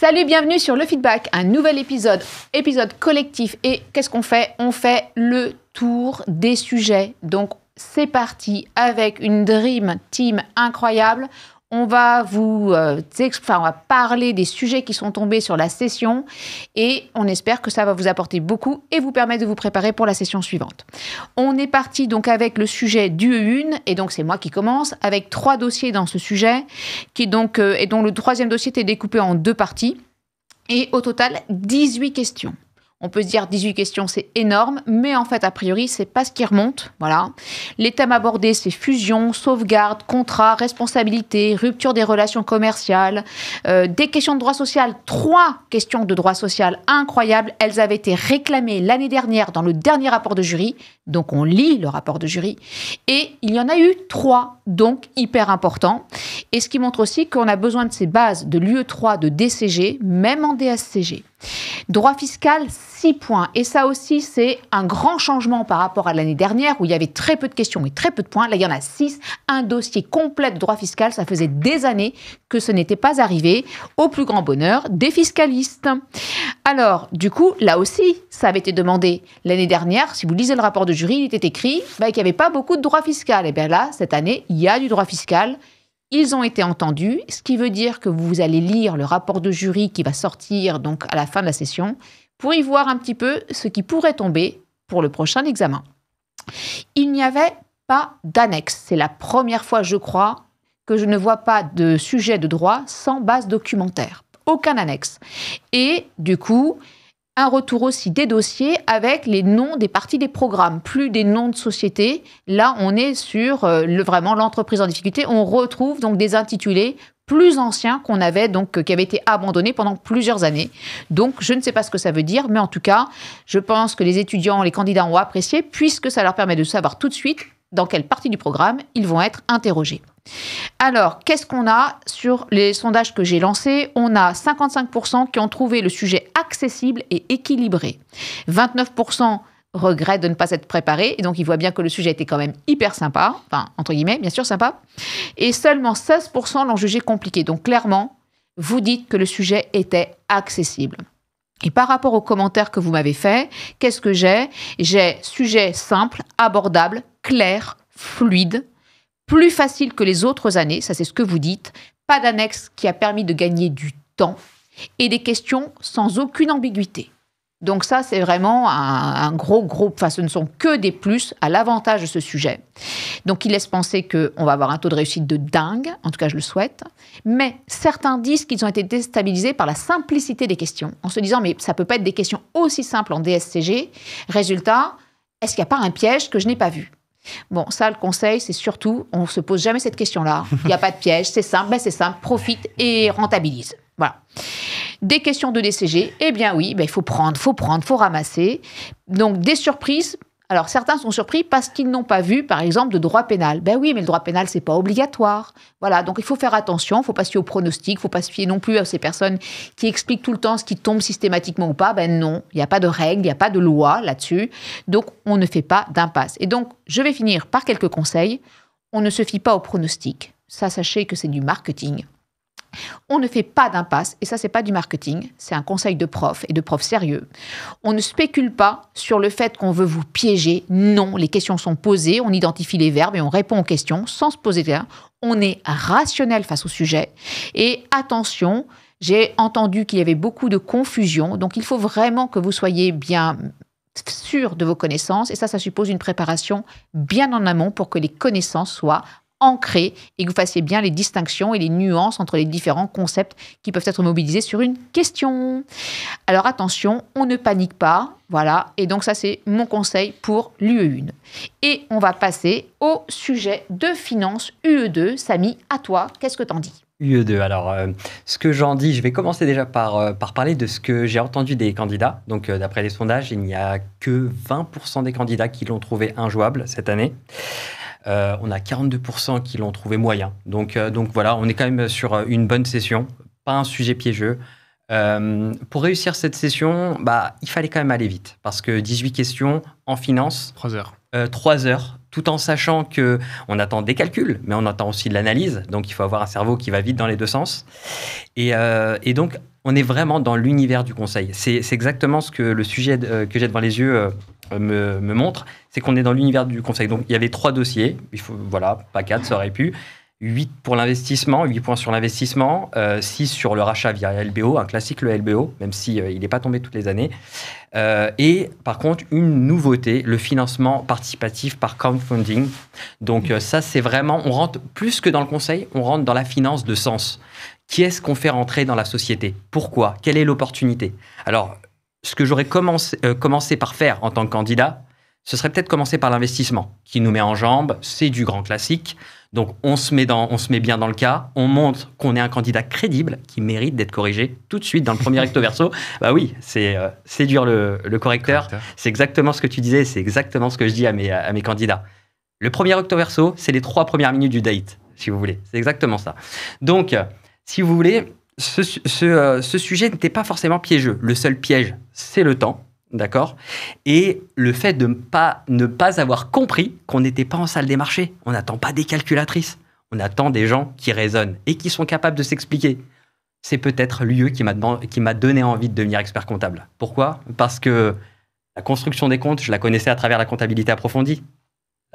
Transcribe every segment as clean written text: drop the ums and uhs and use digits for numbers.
Salut, bienvenue sur Le Feedback, un nouvel épisode collectif. Et qu'est-ce qu'on fait? On fait le tour des sujets. Donc, c'est parti avec une Dream Team incroyable. On va on va parler des sujets qui sont tombés sur la session et on espère que ça va vous apporter beaucoup et vous permettre de vous préparer pour la session suivante. On est parti donc avec le sujet du E1 et donc c'est moi qui commence avec 3 dossiers dans ce sujet et dont le 3e dossier était découpé en 2 parties et au total 18 questions. On peut se dire 18 questions, c'est énorme, mais en fait, a priori, c'est pas ce qui remonte. Voilà. Les thèmes abordés, c'est fusion, sauvegarde, contrat, responsabilité, rupture des relations commerciales, des questions de droit social. 3 questions de droit social incroyables. Elles avaient été réclamées l'année dernière dans le dernier rapport de jury. Donc, on lit le rapport de jury. Et il y en a eu 3, donc hyper important. Et ce qui montre aussi qu'on a besoin de ces bases de l'UE3 de DCG, même en DSCG. Droit fiscal, 6 points. Et ça aussi, c'est un grand changement par rapport à l'année dernière où il y avait très peu de questions et très peu de points. Là, il y en a 6. Un dossier complet de droit fiscal. Ça faisait des années que ce n'était pas arrivé, au plus grand bonheur des fiscalistes. Alors, du coup, là aussi, ça avait été demandé l'année dernière. Si vous lisez le rapport de jury, il était écrit qu'il n'y avait pas beaucoup de droit fiscal. Et bien là, cette année, il y a du droit fiscal. Ils ont été entendus, ce qui veut dire que vous allez lire le rapport de jury qui va sortir donc à la fin de la session pour y voir un petit peu ce qui pourrait tomber pour le prochain examen. Il n'y avait pas d'annexe. C'est la première fois, je crois, que je ne vois pas de sujet de droit sans base documentaire. Aucun annexe. Et du coup, un retour aussi des dossiers avec les noms des parties des programmes, plus des noms de sociétés. Là, on est sur vraiment l'entreprise en difficulté. On retrouve donc des intitulés plus anciens qu'on avait, donc qui avaient été abandonnés pendant plusieurs années. Donc, je ne sais pas ce que ça veut dire, mais en tout cas, je pense que les étudiants, les candidats ont apprécié, puisque ça leur permet de savoir tout de suite dans quelle partie du programme ils vont être interrogés. Alors, qu'est-ce qu'on a sur les sondages que j'ai lancés? On a 55% qui ont trouvé le sujet accessible et équilibré. 29% regrettent de ne pas s'être préparés, et donc ils voient bien que le sujet était quand même hyper sympa, enfin, entre guillemets, bien sûr sympa. Et seulement 16% l'ont jugé compliqué. Donc clairement, vous dites que le sujet était accessible. Et par rapport aux commentaires que vous m'avez faits, qu'est-ce que j'ai? J'ai sujet simple, abordable, clair, fluide, plus facile que les autres années, ça c'est ce que vous dites, pas d'annexe qui a permis de gagner du temps et des questions sans aucune ambiguïté. Donc ça, c'est vraiment un gros, enfin ce ne sont que des plus à l'avantage de ce sujet. Donc il laisse penser qu'on va avoir un taux de réussite de dingue, en tout cas je le souhaite, mais certains disent qu'ils ont été déstabilisés par la simplicité des questions, en se disant mais ça ne peut pas être des questions aussi simples en DSCG. Résultat, est-ce qu'il n'y a pas un piège que je n'ai pas vu? Bon, ça, le conseil, c'est surtout, on ne se pose jamais cette question-là. Il n'y a pas de piège, c'est simple, profite et rentabilise. Voilà. Des questions de DCG, eh bien oui, il faut prendre, faut ramasser. Donc, des surprises. Alors, certains sont surpris parce qu'ils n'ont pas vu, par exemple, de droit pénal. Ben oui, mais le droit pénal, c'est pas obligatoire. Voilà, donc il faut faire attention, il ne faut pas se fier au pronostic, il ne faut pas se fier non plus à ces personnes qui expliquent tout le temps ce qui tombe systématiquement ou pas. Ben non, il n'y a pas de règle, il n'y a pas de loi là-dessus. Donc, on ne fait pas d'impasse. Et donc, je vais finir par quelques conseils. On ne se fie pas au pronostic. Ça, sachez que c'est du marketing. On ne fait pas d'impasse, et ça, c'est pas du marketing, c'est un conseil de prof, et de prof sérieux. On ne spécule pas sur le fait qu'on veut vous piéger. Non, les questions sont posées, on identifie les verbes et on répond aux questions sans se poser de rien. On est rationnel face au sujet. Et attention, j'ai entendu qu'il y avait beaucoup de confusion, donc il faut vraiment que vous soyez bien sûr de vos connaissances, et ça suppose une préparation bien en amont pour que les connaissances soient ancré et que vous fassiez bien les distinctions et les nuances entre les différents concepts qui peuvent être mobilisés sur une question. Alors attention, on ne panique pas, voilà, et donc ça c'est mon conseil pour l'UE1. Et on va passer au sujet de finance UE2. Samy, à toi, qu'est-ce que t'en dis? UE2, alors ce que j'en dis, je vais commencer déjà par parler de ce que j'ai entendu des candidats. Donc d'après les sondages, il n'y a que 20% des candidats qui l'ont trouvé injouable cette année. On a 42% qui l'ont trouvé moyen. Donc voilà, on est quand même sur une bonne session, pas un sujet piégeux. Pour réussir cette session, il fallait quand même aller vite, parce que 18 questions en finance. 3 heures. 3 heures, tout en sachant qu'on attend des calculs, mais on attend aussi de l'analyse. Donc il faut avoir un cerveau qui va vite dans les deux sens. Et donc, On est vraiment dans l'univers du conseil. C'est exactement ce que le sujet que j'ai devant les yeux me montre, c'est qu'on est dans l'univers du conseil. Donc, il y avait 3 dossiers, pas 4, ça aurait pu. 8 pour l'investissement, 8 points sur l'investissement, 6 sur le rachat via LBO, un classique le LBO, même si il n'est pas tombé toutes les années. Et par contre, une nouveauté, le financement participatif par crowdfunding. Donc ça, c'est vraiment, on rentre plus que dans le conseil, on rentre dans la finance de sens. Qui est-ce qu'on fait rentrer dans la société? Pourquoi? Quelle est l'opportunité? Alors, ce que j'aurais commencé par faire en tant que candidat, ce serait peut-être commencer par l'investissement, qui nous met en jambes, c'est du grand classique. Donc, on se met bien dans le cas, on montre qu'on est un candidat crédible qui mérite d'être corrigé tout de suite dans le premier recto verso. Bah oui, c'est dur le correcteur. C'est exactement ce que tu disais, c'est exactement ce que je dis à mes candidats. Le premier recto verso, c'est les 3 premières minutes du date, si vous voulez. C'est exactement ça. Donc, si vous voulez, ce sujet n'était pas forcément piégeux. Le seul piège, c'est le temps. D'accord? Et le fait de ne pas avoir compris qu'on n'était pas en salle des marchés. On n'attend pas des calculatrices. On attend des gens qui raisonnent et qui sont capables de s'expliquer. C'est peut-être l'UE qui m'a donné envie de devenir expert comptable. Pourquoi? Parce que la construction des comptes, je la connaissais à travers la comptabilité approfondie,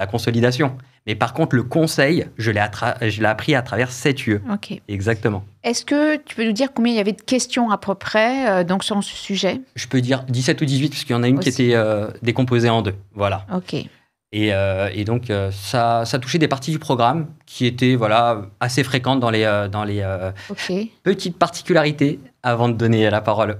la consolidation. Mais par contre, le conseil, je l'ai appris à travers cette UE. Ok. Exactement. Est-ce que tu peux nous dire combien il y avait de questions à peu près donc sur ce sujet? Je peux dire 17 ou 18, parce qu'il y en a une qui était décomposée en 2. Voilà. Ok. Et donc, ça touchait des parties du programme qui étaient assez fréquentes dans les petites particularités, avant de donner la parole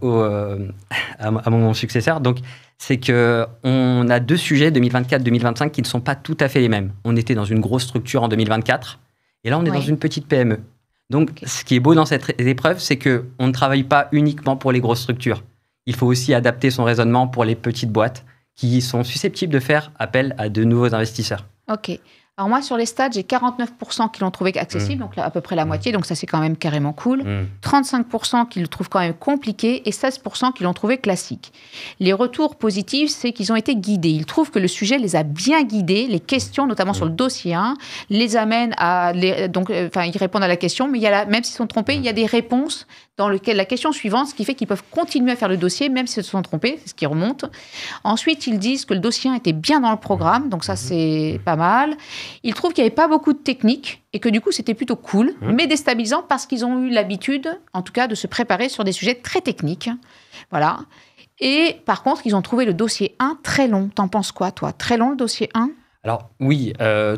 à mon successeur. Donc, c'est qu'on a 2 sujets, 2024-2025, qui ne sont pas tout à fait les mêmes. On était dans une grosse structure en 2024, et là, on est dans une petite PME. Donc, ce qui est beau dans cette épreuve, c'est qu'on ne travaille pas uniquement pour les grosses structures. Il faut aussi adapter son raisonnement pour les petites boîtes qui sont susceptibles de faire appel à de nouveaux investisseurs. Ok. Alors moi, sur les stats, j'ai 49% qui l'ont trouvé accessible, donc là, à peu près la moitié, donc ça c'est quand même carrément cool. 35% qui le trouvent quand même compliqué et 16% qui l'ont trouvé classique. Les retours positifs, c'est qu'ils ont été guidés. Ils trouvent que le sujet les a bien guidés, les questions, notamment sur le dossier 1, les amènent à... ils répondent à la question, mais même s'ils sont trompés, il y a des réponses dans lesquelles la question suivante, ce qui fait qu'ils peuvent continuer à faire le dossier, même s'ils se sont trompés, c'est ce qui remonte. Ensuite, ils disent que le dossier 1 était bien dans le programme, donc ça c'est pas mal. Ils trouvent qu'il n'y avait pas beaucoup de technique et que du coup, c'était plutôt cool, mais déstabilisant parce qu'ils ont eu l'habitude, en tout cas, de se préparer sur des sujets très techniques. Voilà. Et par contre, ils ont trouvé le dossier 1 très long. T'en penses quoi, toi? Très long, le dossier 1? Alors oui,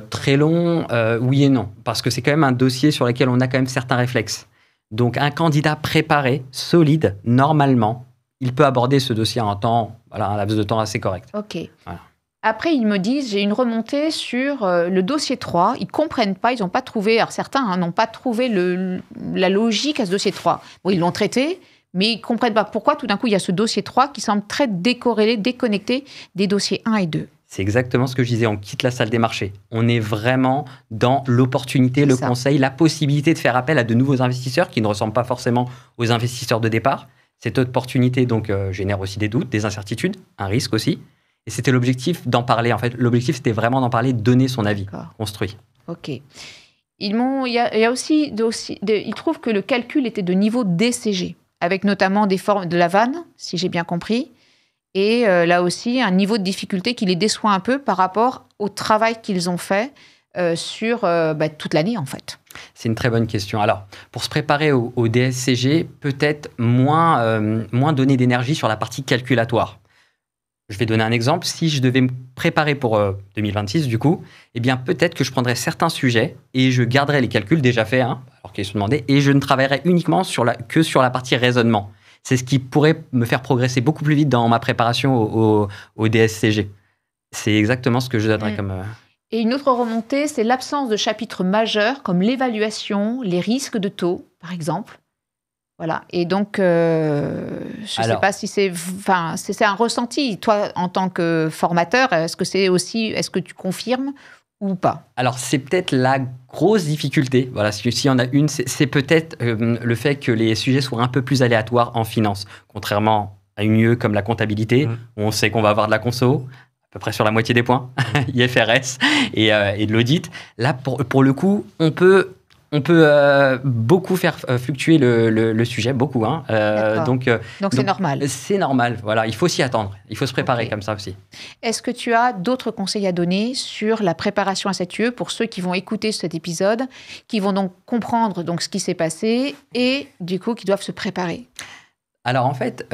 très long, oui et non. Parce que c'est quand même un dossier sur lequel on a quand même certains réflexes. Donc, un candidat préparé, solide, normalement, il peut aborder ce dossier en un laps de temps assez correct. Ok. Voilà. Après, ils me disent, j'ai une remontée sur le dossier 3. Ils ne comprennent pas, ils n'ont pas trouvé, alors certains n'ont pas trouvé la logique à ce dossier 3. Bon, ils l'ont traité, mais ils ne comprennent pas pourquoi tout d'un coup, il y a ce dossier 3 qui semble très décorrélé, déconnecté des dossiers 1 et 2. C'est exactement ce que je disais, on quitte la salle des marchés. On est vraiment dans l'opportunité, le conseil, la possibilité de faire appel à de nouveaux investisseurs qui ne ressemblent pas forcément aux investisseurs de départ. Cette opportunité donc génère aussi des doutes, des incertitudes, un risque aussi. Et c'était l'objectif d'en parler. En fait, l'objectif, c'était vraiment d'en parler, de donner son avis construit. Ok. Il y a aussi ils trouvent que le calcul était de niveau DCG, avec notamment des formes de la vanne, si j'ai bien compris. Et là aussi, un niveau de difficulté qui les déçoit un peu par rapport au travail qu'ils ont fait sur toute l'année, en fait. C'est une très bonne question. Alors, pour se préparer au DSCG, peut-être moins donner d'énergie sur la partie calculatoire. Je vais donner un exemple. Si je devais me préparer pour 2026, du coup, eh bien, peut-être que je prendrais certains sujets et je garderais les calculs déjà faits, alors qu'ils se demandaient, et je ne travaillerais uniquement que sur la partie raisonnement. C'est ce qui pourrait me faire progresser beaucoup plus vite dans ma préparation au DSCG. C'est exactement ce que je donnerais comme... Et une autre remontée, c'est l'absence de chapitres majeurs comme l'évaluation, les risques de taux, par exemple. Voilà. Et donc, je ne sais pas si c'est un ressenti. Toi, en tant que formateur, est-ce que tu confirmes ou pas? Alors, c'est peut-être la grosse difficulté. Voilà, s'il y en a une, c'est peut-être le fait que les sujets soient un peu plus aléatoires en finance, contrairement à une UE comme la comptabilité, où on sait qu'on va avoir de la conso, à peu près sur la moitié des points, IFRS et de l'audit. Là, pour le coup, on peut On peut beaucoup faire fluctuer le sujet, beaucoup. Hein. Donc c'est normal. C'est normal, voilà. Il faut s'y attendre. Il faut se préparer comme ça aussi. Est-ce que tu as d'autres conseils à donner sur la préparation à cette UE pour ceux qui vont écouter cet épisode, qui vont donc comprendre ce qui s'est passé et du coup qui doivent se préparer? Alors en fait,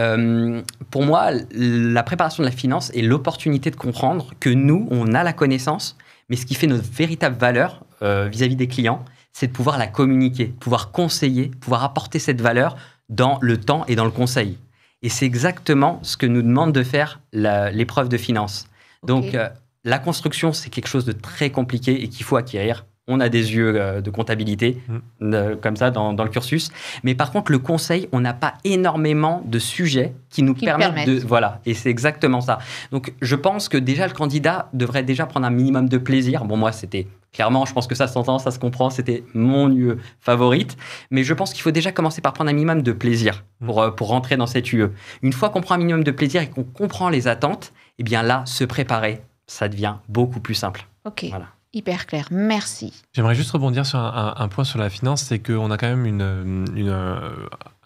pour moi, la préparation de la finance est l'opportunité de comprendre que nous, on a la connaissance, mais ce qui fait notre véritable valeur vis-à-vis des clients, c'est de pouvoir la communiquer, pouvoir conseiller, pouvoir apporter cette valeur dans le temps et dans le conseil. Et c'est exactement ce que nous demande de faire l'épreuve de finance. Donc, la construction, c'est quelque chose de très compliqué et qu'il faut acquérir. On a des yeux de comptabilité, comme ça, dans le cursus. Mais par contre, le conseil, on n'a pas énormément de sujets qui nous permettent de... Voilà, et c'est exactement ça. Donc, je pense que déjà, le candidat devrait déjà prendre un minimum de plaisir. Bon, moi, c'était... Clairement, je pense que ça s'entend, ça se comprend, c'était mon UE favorite. Mais je pense qu'il faut déjà commencer par prendre un minimum de plaisir pour rentrer dans cette UE. Une fois qu'on prend un minimum de plaisir et qu'on comprend les attentes, eh bien là, se préparer, ça devient beaucoup plus simple. Ok, voilà. Hyper clair, merci. J'aimerais juste rebondir sur un point sur la finance, c'est qu'on a quand même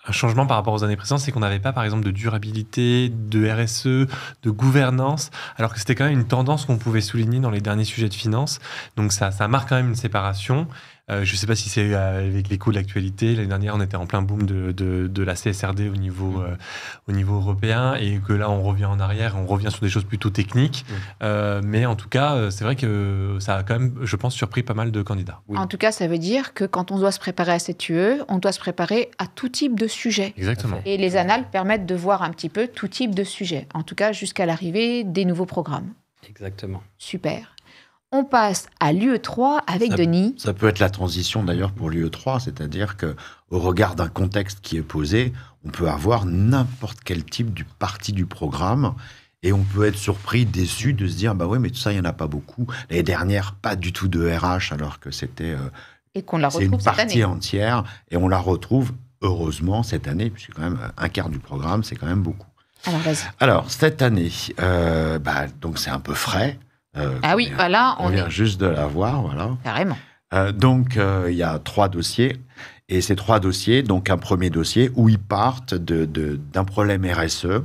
un changement par rapport aux années précédentes, c'est qu'on n'avait pas, par exemple, de durabilité, de RSE, de gouvernance, alors que c'était quand même une tendance qu'on pouvait souligner dans les derniers sujets de finance. Donc ça marque quand même une séparation. Je ne sais pas si c'est avec l'écho de l'actualité. L'année dernière, on était en plein boom de la CSRD au niveau européen et que là, on revient en arrière, on revient sur des choses plutôt techniques. Mais en tout cas, c'est vrai que ça a quand même, je pense, surpris pas mal de candidats. Oui. En tout cas, ça veut dire que quand on doit se préparer à cette UE, on doit se préparer à tout type de sujet. Exactement. Et les annales permettent de voir un petit peu tout type de sujet, en tout cas jusqu'à l'arrivée des nouveaux programmes. Exactement. Super. On passe à l'UE3 avec Denis. Ça peut être la transition d'ailleurs pour l'UE3, c'est-à-dire qu'au regard d'un contexte qui est posé, on peut avoir n'importe quel type de partie du programme et on peut être surpris, déçu de se dire bah ouais mais tout ça il y en a pas beaucoup. L'année dernière pas du tout de RH alors que c'était et qu'on la retrouve une cette partie année. entière et on la retrouve heureusement cette année puisque quand même un quart du programme c'est quand même beaucoup. Alors vas-y. Alors cette année donc c'est un peu frais. Voilà, on vient juste de la voir, voilà. Carrément. Donc, il y a 3 dossiers. Et ces 3 dossiers, donc un premier dossier où ils partent d'un problème RSE,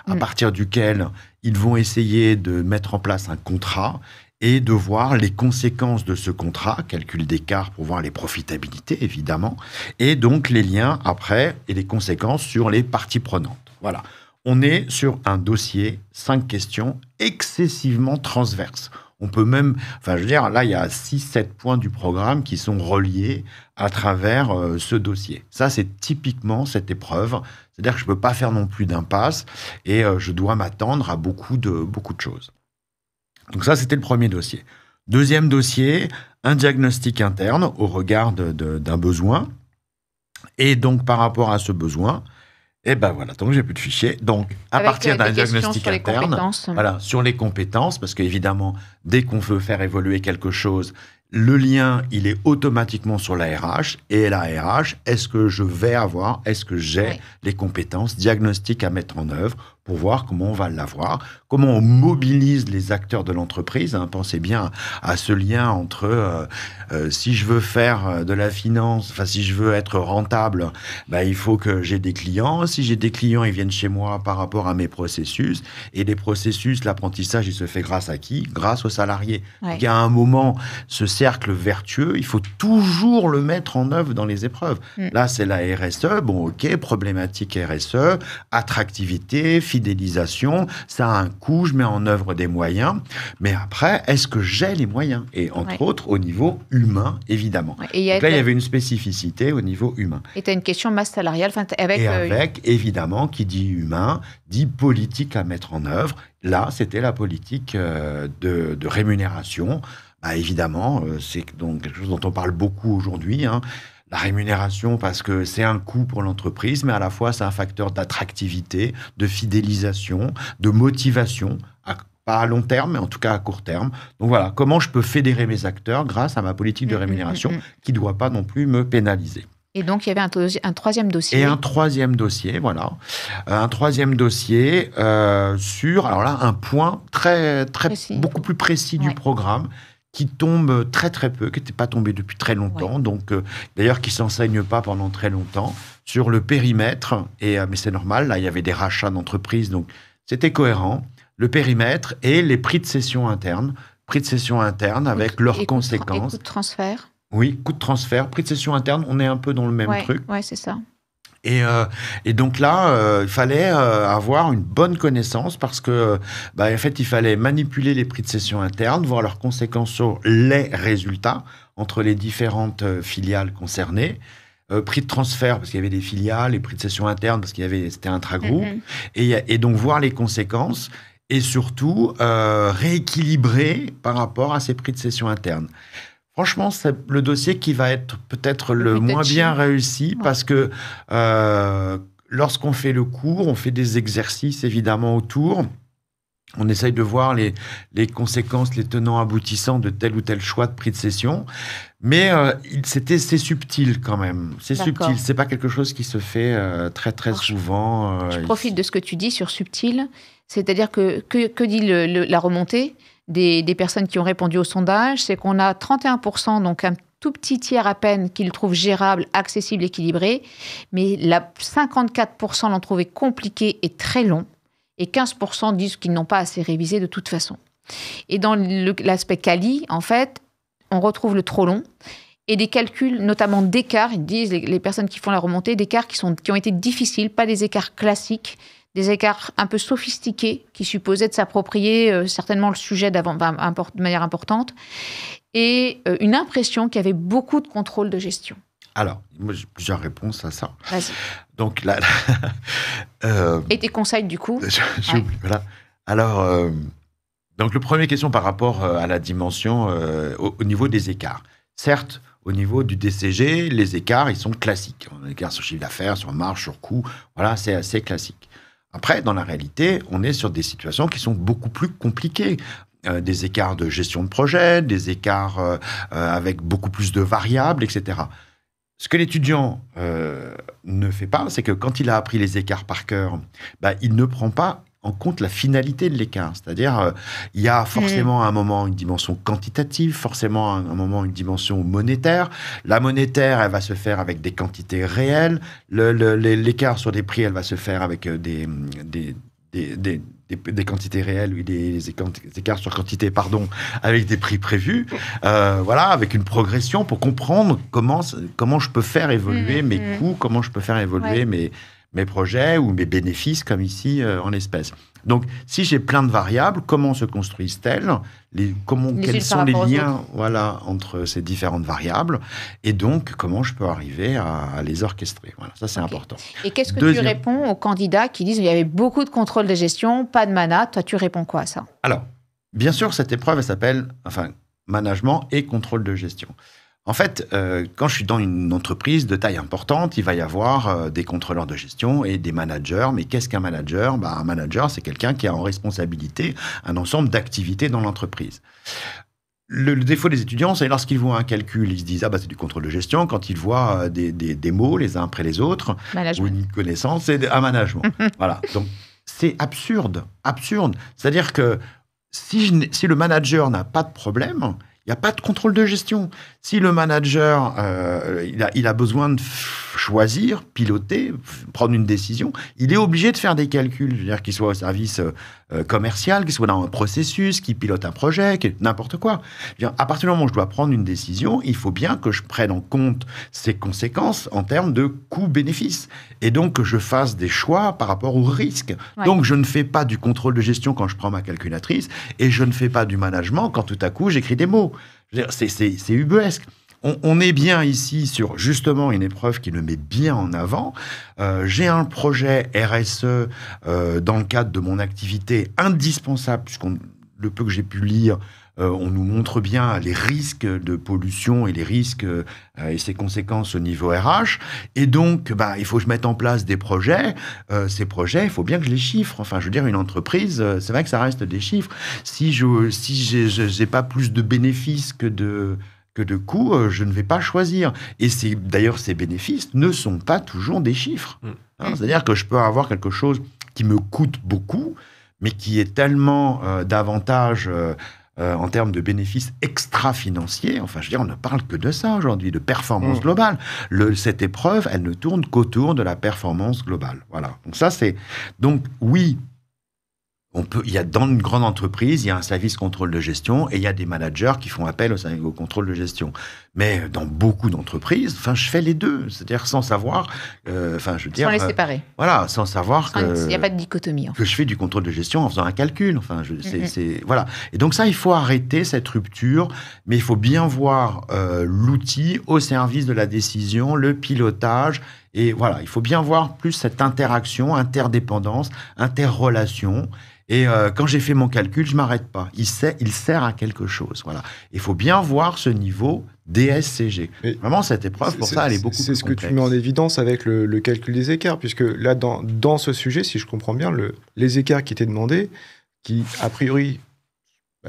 à partir duquel ils vont essayer de mettre en place un contrat et de voir les conséquences de ce contrat, calcul d'écart pour voir les profitabilités, évidemment, et donc les liens après et les conséquences sur les parties prenantes. Voilà. On est sur un dossier, 5 questions, excessivement transverses. On peut même, là, il y a 6-7 points du programme qui sont reliés à travers ce dossier. Ça, c'est typiquement cette épreuve. C'est-à-dire que je ne peux pas faire non plus d'impasse et je dois m'attendre à beaucoup de choses. Donc ça, c'était le premier dossier. Deuxième dossier, un diagnostic interne au regard d'un besoin. Et donc, par rapport à ce besoin, donc j'ai plus de fichiers. Donc, à partir d'un diagnostic interne, sur les compétences, parce qu'évidemment, dès qu'on veut faire évoluer quelque chose, le lien, il est automatiquement sur la RH. Et la RH, est-ce que j'ai les compétences diagnostiques à mettre en œuvre pour voir comment on va l'avoir, comment on mobilise les acteurs de l'entreprise. Pensez bien à ce lien entre si je veux faire de la finance, si je veux être rentable, il faut que j'ai des clients. Si j'ai des clients, ils viennent chez moi par rapport à mes processus. Et les processus, l'apprentissage, il se fait grâce à qui ? Grâce aux salariés. Donc, il y a un moment, ce cercle vertueux, il faut toujours le mettre en œuvre dans les épreuves. Là, c'est la RSE. Bon, ok, problématique RSE, attractivité, fidélisation, ça a un coût, je mets en œuvre des moyens, mais après, est-ce que j'ai les moyens ? Et entre autres, au niveau humain, évidemment. Donc là, il y avait une spécificité au niveau humain. Et tu as une question masse salariale avec, évidemment, qui dit humain, dit politique à mettre en œuvre. Là, c'était la politique de rémunération. Évidemment, c'est donc quelque chose dont on parle beaucoup aujourd'hui, la rémunération, parce que c'est un coût pour l'entreprise, mais à la fois, c'est un facteur d'attractivité, de fidélisation, de motivation, pas à long terme, mais en tout cas à court terme. Donc voilà, comment je peux fédérer mes acteurs grâce à ma politique de rémunération qui ne doit pas non plus me pénaliser. Et donc, il y avait un troisième dossier. Et un troisième dossier, voilà. Un troisième dossier sur, alors là, un point très, très, beaucoup plus précis du programme, qui tombe très très peu, qui n'était pas tombé depuis très longtemps, donc d'ailleurs qui ne s'enseigne pas pendant très longtemps, sur le périmètre, mais c'est normal, là il y avait des rachats d'entreprises, donc c'était cohérent, le périmètre et les prix de cession interne avec leurs conséquences. Et coût de transfert. Oui, coût de transfert, prix de cession interne, on est un peu dans le même truc. Oui, c'est ça. Et donc là, il fallait avoir une bonne connaissance parce que, en fait, il fallait manipuler les prix de cession interne, voir leurs conséquences sur les résultats entre les différentes filiales concernées. Prix de transfert parce qu'il y avait des filiales, et prix de cession interne parce c'était intragroupe. Et donc voir les conséquences et surtout rééquilibrer par rapport à ces prix de cession interne. Franchement, c'est le dossier qui va être peut-être le moins bien réussi parce que lorsqu'on fait le cours, on fait des exercices évidemment autour. On essaye de voir les conséquences, les tenants aboutissants de tel ou tel choix de prix de cession. Mais c'est subtil quand même. C'est subtil. C'est pas quelque chose qui se fait très, très souvent. Je profite de ce que tu dis sur subtil. C'est-à-dire que dit la remontée des personnes qui ont répondu au sondage, c'est qu'on a 31%, donc un tout petit tiers à peine, qui le trouvent gérable, accessible, équilibré, mais 54% l'ont trouvé compliqué et très long, et 15% disent qu'ils n'ont pas assez révisé de toute façon. Et dans l'aspect quali, en fait, on retrouve le trop long, et des calculs, notamment d'écarts, ils disent, les personnes qui font la remontée, d'écarts qui ont été difficiles, pas des écarts classiques, des écarts un peu sophistiqués qui supposaient de s'approprier certainement le sujet de manière importante, et une impression qu'il y avait beaucoup de contrôle de gestion. Alors, moi j'ai plusieurs réponses à ça. Vas-y. Donc là, et tes conseils du coup. Voilà. Alors, donc le première question par rapport à la dimension au niveau des écarts. Certes, au niveau du DCG, les écarts, ils sont classiques. L'écart sur chiffre d'affaires, sur marge, sur coût, voilà, c'est assez classique. Après, dans la réalité, on est sur des situations qui sont beaucoup plus compliquées. Des écarts de gestion de projet, des écarts avec beaucoup plus de variables, etc. Ce que l'étudiant ne fait pas, c'est que quand il a appris les écarts par cœur, il ne prend pas en compte la finalité de l'écart. C'est-à-dire, il y a forcément à un moment une dimension quantitative, forcément à un moment une dimension monétaire. La monétaire, elle va se faire avec des quantités réelles. L'écart sur des prix, elle va se faire avec des quantités réelles, des écarts sur quantité, avec des prix prévus. Voilà, avec une progression pour comprendre comment je peux faire évoluer mes coûts, comment je peux faire évoluer mes projets ou mes bénéfices, comme ici, en espèces. Donc, si j'ai plein de variables, comment se construisent-elles ? Quels sont les liens entre ces différentes variables ? Et donc, comment je peux arriver à les orchestrer ? Voilà, ça, c'est important. Et qu'est-ce que tu réponds aux candidats qui disent qu'il y avait beaucoup de contrôle de gestion, pas de mana ? Toi, tu réponds quoi à ça ? Alors, bien sûr, cette épreuve, elle s'appelle management et contrôle de gestion. En fait, quand je suis dans une entreprise de taille importante, il va y avoir des contrôleurs de gestion et des managers. Mais qu'est-ce qu'un manager ? Un manager, c'est quelqu'un qui a en responsabilité un ensemble d'activités dans l'entreprise. Le défaut des étudiants, c'est lorsqu'ils voient un calcul, ils se disent « c'est du contrôle de gestion ». Quand ils voient des mots les uns après les autres, ou une connaissance, c'est un management. Voilà. Donc, c'est absurde. C'est-à-dire que si le manager n'a pas de problème, il n'y a pas de contrôle de gestion. Si le manager, il a besoin de choisir, piloter, prendre une décision, il est obligé de faire des calculs. Je veux dire, qu'il soit au service commercial, qu'il soit dans un processus, qu'il pilote un projet, n'importe quoi. Je veux dire, à partir du moment où je dois prendre une décision, il faut bien que je prenne en compte ses conséquences en termes de coût-bénéfice. Et donc, que je fasse des choix par rapport au risque. Ouais. Donc, je ne fais pas du contrôle de gestion quand je prends ma calculatrice et je ne fais pas du management quand tout à coup, j'écris des mots. Je veux dire, c'est ubuesque. On est bien ici sur justement une épreuve qui le met bien en avant. J'ai un projet RSE dans le cadre de mon activité indispensable, puisqu'on le peu que j'ai pu lire, on nous montre bien les risques de pollution et les risques et ses conséquences au niveau RH. Et donc, il faut que je mette en place des projets. Ces projets, il faut bien que je les chiffre. Enfin, je veux dire, une entreprise, c'est vrai que ça reste des chiffres. Si j'ai pas plus de bénéfices que de coûts, je ne vais pas choisir. Et d'ailleurs, ces bénéfices ne sont pas toujours des chiffres. C'est-à-dire que je peux avoir quelque chose qui me coûte beaucoup, mais qui est tellement d'avantages en termes de bénéfices extra-financiers. Enfin, je veux dire, on ne parle que de ça aujourd'hui, de performance globale. Cette épreuve, elle ne tourne qu'autour de la performance globale. Voilà. Donc ça, c'est... Donc oui, il y a dans une grande entreprise, il y a un service contrôle de gestion et il y a des managers qui font appel au contrôle de gestion. Mais dans beaucoup d'entreprises, je fais les deux, c'est-à-dire sans savoir, sans les séparer. Voilà, sans savoir il n'y a pas de dichotomie. Que je fais du contrôle de gestion en faisant un calcul. Voilà. Et donc ça, il faut arrêter cette rupture, mais il faut bien voir l'outil au service de la décision, le pilotage. Et voilà, il faut bien voir plus cette interaction, interdépendance, interrelation. Et quand j'ai fait mon calcul, je m'arrête pas. Il sert à quelque chose. Voilà. Il faut bien voir ce niveau DSCG. Mais vraiment, cette épreuve, pour ça, elle est beaucoup plus complexe. C'est ce que tu mets en évidence avec le calcul des écarts, puisque là, dans ce sujet, si je comprends bien, les écarts qui étaient demandés, qui, a priori,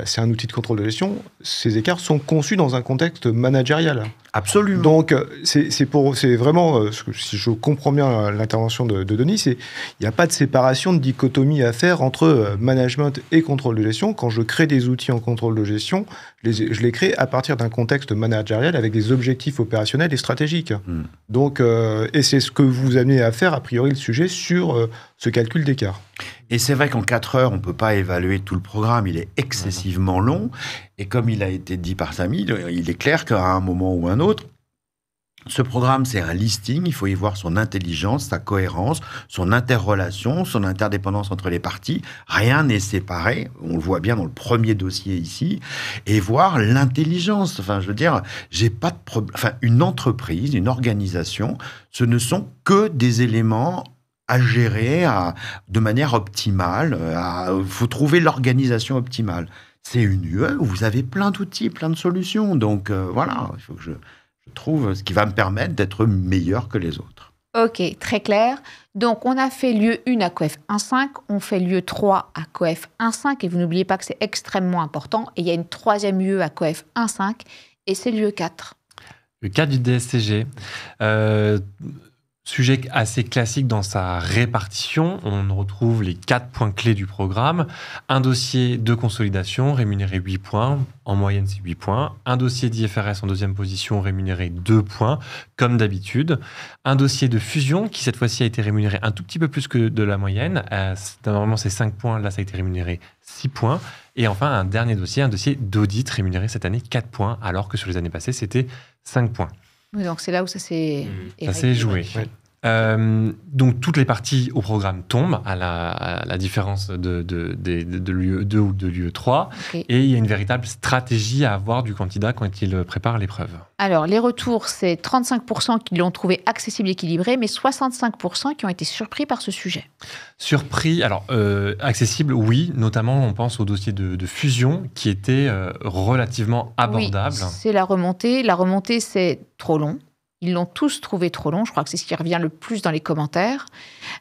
c'est un outil de contrôle de gestion, ces écarts sont conçus dans un contexte managérial. Absolument. Donc, c'est vraiment, si je comprends bien l'intervention de Denis, il n'y a pas de séparation, de dichotomie à faire entre management et contrôle de gestion. Quand je crée des outils en contrôle de gestion, je les crée à partir d'un contexte managérial avec des objectifs opérationnels et stratégiques. Donc, et c'est ce que vous amenez à faire, a priori, le sujet sur ce calcul d'écart. Et c'est vrai qu'en 4 heures, on ne peut pas évaluer tout le programme. Il est excessivement long. Et comme il a été dit par Samy, il est clair qu'à un moment ou un autre, ce programme, c'est un listing. Il faut y voir son intelligence, sa cohérence, son interrelation, son interdépendance entre les parties. Rien n'est séparé. On le voit bien dans le premier dossier ici. Et voir l'intelligence. Enfin, je veux dire, j'ai pas de problème. Enfin, une entreprise, une organisation, ce ne sont que des éléments à gérer de manière optimale. Il faut trouver l'organisation optimale. C'est une UE où vous avez plein d'outils, plein de solutions. Donc voilà, il faut que je trouve ce qui va me permettre d'être meilleur que les autres. Ok, très clair. Donc on a fait lieu 1 à COEF 1.5, on fait lieu 3 à COEF 1.5, et vous n'oubliez pas que c'est extrêmement important. Et il y a une 3e UE à COEF 1.5, et c'est lieu 4. Le 4 du DSCG. Sujet assez classique dans sa répartition. On retrouve les 4 points clés du programme. Un dossier de consolidation rémunéré 8 points. En moyenne, c'est 8 points. Un dossier d'IFRS en 2e position rémunéré 2 points, comme d'habitude. Un dossier de fusion qui, cette fois-ci, a été rémunéré un tout petit peu plus que de la moyenne. Normalement, c'est 5 points. Là, ça a été rémunéré 6 points. Et enfin, un dernier dossier, un dossier d'audit rémunéré cette année 4 points, alors que sur les années passées, c'était 5 points. Oui, donc c'est là où ça s'est joué. Ouais. Donc toutes les parties au programme tombent, à la différence de l'UE2 ou de l'UE3. Okay. Et il y a une véritable stratégie à avoir du candidat quand il prépare l'épreuve. Alors, les retours, c'est 35% qui l'ont trouvé accessible et équilibré, mais 65% qui ont été surpris par ce sujet. Surpris, alors accessible, oui. Notamment, on pense au dossier de fusion qui était relativement abordable. Oui, c'est la remontée. La remontée, c'est trop long. Ils l'ont tous trouvé trop long. Je crois que c'est ce qui revient le plus dans les commentaires.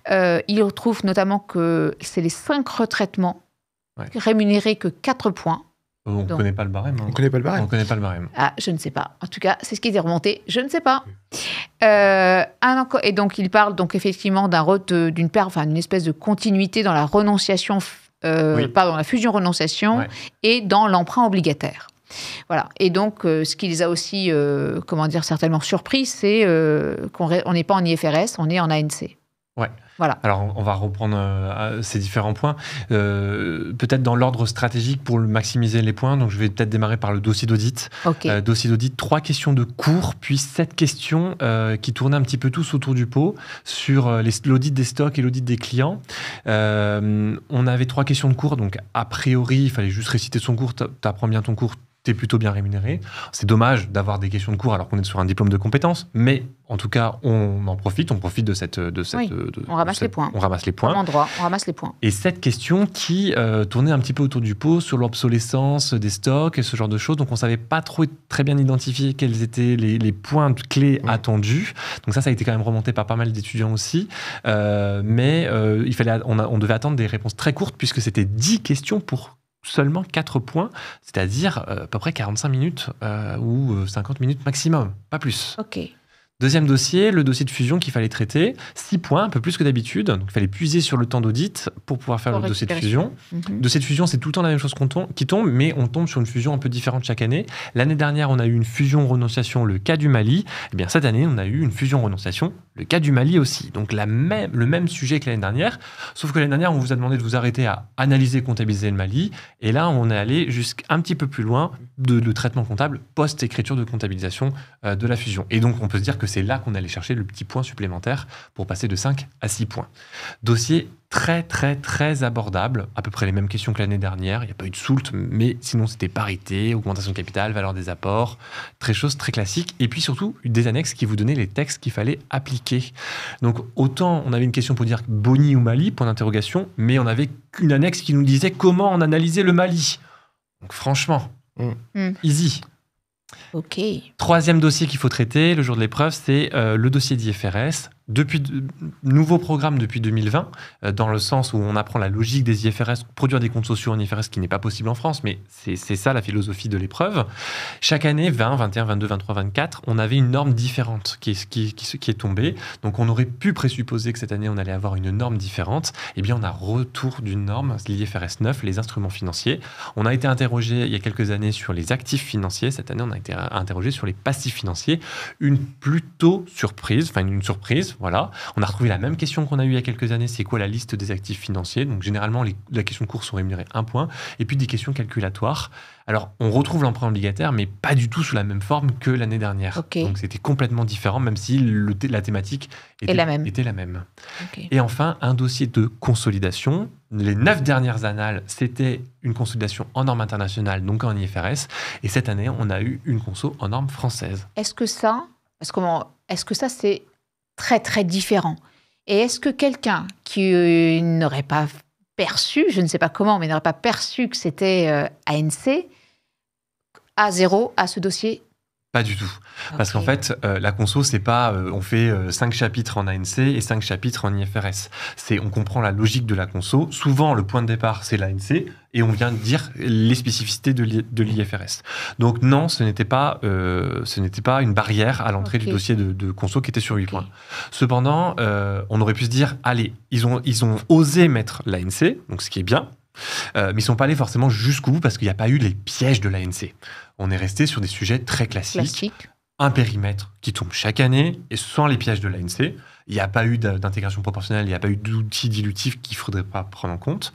Ils retrouvent notamment que c'est les 5 retraitements rémunérés que 4 points. On ne connaît pas le barème. On ne connaît pas le barème. On connaît pas le barème. Ah, je ne sais pas. En tout cas, c'est ce qui est remonté. Je ne sais pas. Et donc, il parle donc effectivement d'une espèce de continuité dans la renonciation, la fusion-renonciation et dans l'emprunt obligataire. Voilà. Et donc, ce qui les a aussi, certainement surpris, c'est qu'on n'est pas en IFRS, on est en ANC. Ouais. Voilà. Alors, on va reprendre ces différents points. Peut-être dans l'ordre stratégique pour maximiser les points. Donc, je vais peut-être démarrer par le dossier d'audit. Okay. Dossier d'audit, 3 questions de cours, puis 7 questions qui tournaient un petit peu tous autour du pot sur l'audit des stocks et l'audit des clients. On avait 3 questions de cours. Donc, a priori, il fallait juste réciter son cours. Tu apprends bien ton cours. T'es plutôt bien rémunéré. C'est dommage d'avoir des questions de cours alors qu'on est sur un diplôme de compétences, mais en tout cas, on en profite. On profite de cette. On ramasse les points. On ramasse les points. Comme endroit, on ramasse les points. Et cette question qui tournait un petit peu autour du pot sur l'obsolescence des stocks et ce genre de choses. Donc, on ne savait pas très bien identifier quels étaient les points clés attendus. Donc, ça a été quand même remonté par pas mal d'étudiants aussi. Mais on devait attendre des réponses très courtes puisque c'était 10 questions pour seulement 4 points, c'est-à-dire à peu près 45 minutes ou 50 minutes maximum, pas plus. Ok. Deuxième dossier, le dossier de fusion qu'il fallait traiter. 6 points, un peu plus que d'habitude. Donc, il fallait puiser sur le temps d'audit pour pouvoir faire le dossier de fusion. Le dossier de fusion, c'est tout le temps la même chose qui tombe, mais on tombe sur une fusion un peu différente chaque année. L'année dernière, on a eu une fusion-renonciation, le cas du Mali. Eh bien, cette année, on a eu une fusion-renonciation, le cas du Mali aussi. Donc, le même sujet que l'année dernière. Sauf que l'année dernière, on vous a demandé de vous arrêter à analyser et comptabiliser le Mali. Et là, on est allé jusqu'un petit peu plus loin de traitement comptable post-écriture de comptabilisation de la fusion. Et donc, on peut se dire que c'est là qu'on allait chercher le petit point supplémentaire pour passer de 5 à 6 points. Dossier très, très, très abordable. À peu près les mêmes questions que l'année dernière. Il n'y a pas eu de soult, mais sinon, c'était parité, augmentation de capital, valeur des apports. Chose très classique. Et puis surtout, des annexes qui vous donnaient les textes qu'il fallait appliquer. Donc, autant on avait une question pour dire Boni ou Mali, point d'interrogation, mais on avait qu'une annexe qui nous disait comment on analysait le Mali. Donc, franchement, easy. Ok. Troisième dossier qu'il faut traiter le jour de l'épreuve, c'est le dossier d'IFRS. Nouveau programme depuis 2020, dans le sens où on apprend la logique des IFRS, produire des comptes sociaux en IFRS, qui n'est pas possible en France, mais c'est ça la philosophie de l'épreuve. Chaque année, 20, 21, 22, 23, 24, on avait une norme différente qui est tombée. Donc on aurait pu présupposer que cette année, on allait avoir une norme différente. Eh bien, on a retour d'une norme, l'IFRS 9, les instruments financiers. On a été interrogé il y a quelques années sur les actifs financiers. Cette année, on a été interrogé sur les passifs financiers. Une surprise. Voilà. On a retrouvé la même question qu'on a eue il y a quelques années. C'est quoi la liste des actifs financiers? Donc, généralement, la question de cours sont rémunérées 1 point. Et puis, des questions calculatoires. Alors, on retrouve l'emprunt obligataire, mais pas du tout sous la même forme que l'année dernière. Okay. Donc, c'était complètement différent, même si la thématique était la même. Okay. Et enfin, un dossier de consolidation. Les 9 dernières annales, c'était une consolidation en norme internationale, donc en IFRS. Et cette année, on a eu une conso en norme française. Est-ce que ça, c'est très, très différent? Et est-ce que quelqu'un qui n'aurait pas perçu, je ne sais pas comment, mais n'aurait pas perçu que c'était ANC, a 0 à ce dossier? Pas du tout. Okay. Parce qu'en fait, la conso, c'est pas on fait 5 chapitres en ANC et 5 chapitres en IFRS. On comprend la logique de la conso. Souvent, le point de départ, c'est l'ANC et on vient de dire les spécificités de l'IFRS. Donc non, ce n'était pas une barrière à l'entrée du dossier de conso qui était sur 8 points. Cependant, on aurait pu se dire, allez, ils ont osé mettre l'ANC, donc ce qui est bien, mais ils ne sont pas allés forcément jusqu'au bout parce qu'il n'y a pas eu les pièges de l'ANC. On est resté sur des sujets très classiques. Un périmètre qui tombe chaque année et sans les pièges de l'ANC. Il n'y a pas eu d'intégration proportionnelle, il n'y a pas eu d'outils dilutifs qu'il ne faudrait pas prendre en compte.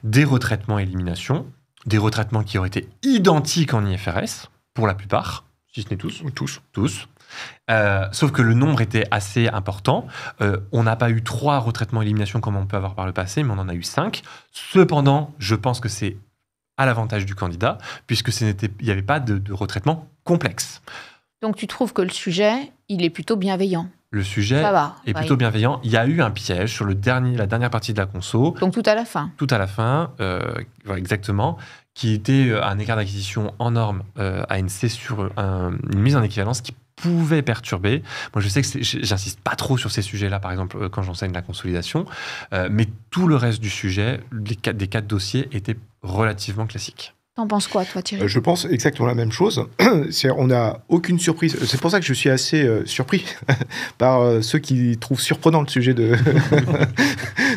Des retraitements et éliminations. Des retraitements qui auraient été identiques en IFRS, pour la plupart, si ce n'est tous. Tous. Sauf que le nombre était assez important. On n'a pas eu 3 retraitements et éliminations comme on peut avoir par le passé, mais on en a eu 5. Cependant, je pense que c'est à l'avantage du candidat, puisque il n'y avait pas de retraitement complexe. Donc tu trouves que le sujet, il est plutôt bienveillant? Le sujet est plutôt bienveillant. Il y a eu un piège sur la dernière partie de la conso. Donc tout à la fin? Tout à la fin, exactement, qui était un écart d'acquisition en norme ANC sur une mise en équivalence qui pouvait perturber. Moi, je sais que j'insiste pas trop sur ces sujets-là, par exemple, quand j'enseigne la consolidation, mais tout le reste du sujet, des 4 dossiers, étaient relativement classiques. T'en penses quoi, toi, Thierry? Je pense exactement la même chose. On n'a aucune surprise. C'est pour ça que je suis assez surpris par ceux qui trouvent surprenant le sujet du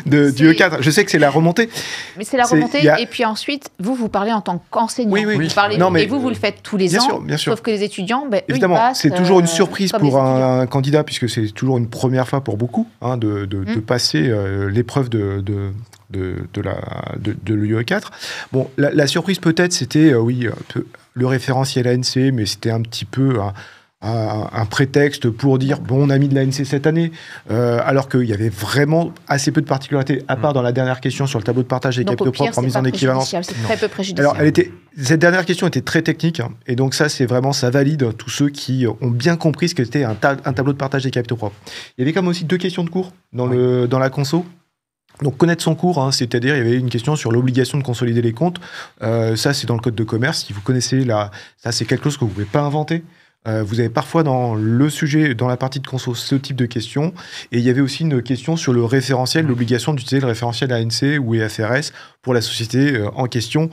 E4. Je sais que c'est la remontée. Mais c'est la remontée, et puis ensuite, vous parlez en tant qu'enseignant. Oui. Vous parlez, et vous le faites tous les ans. Bien sûr. Sauf que les étudiants, évidemment, eux, ils passent, c'est toujours une surprise pour un candidat, puisque c'est toujours une première fois pour beaucoup de passer l'épreuve de l'UE4. Bon, la surprise peut-être, c'était, le référentiel ANC, mais c'était un petit peu un prétexte pour dire, bon, on a mis de l'ANC cette année, alors qu'il y avait vraiment assez peu de particularités, à part dans la dernière question sur le tableau de partage des capitaux propres en mise en équivalence. C'est très peu préjudiciable. Alors, cette dernière question était très technique, et donc ça valide tous ceux qui ont bien compris ce qu'était un tableau de partage des capitaux propres. Il y avait quand même aussi 2 questions de cours dans la conso. Donc, connaître son cours, c'est-à-dire, il y avait une question sur l'obligation de consolider les comptes. Ça, c'est dans le code de commerce. Si vous connaissez, ça, c'est quelque chose que vous ne pouvez pas inventer. Vous avez parfois dans le sujet, dans la partie de conso, ce type de questions. Et il y avait aussi une question sur le référentiel, l'obligation d'utiliser le référentiel ANC ou IFRS pour la société en question.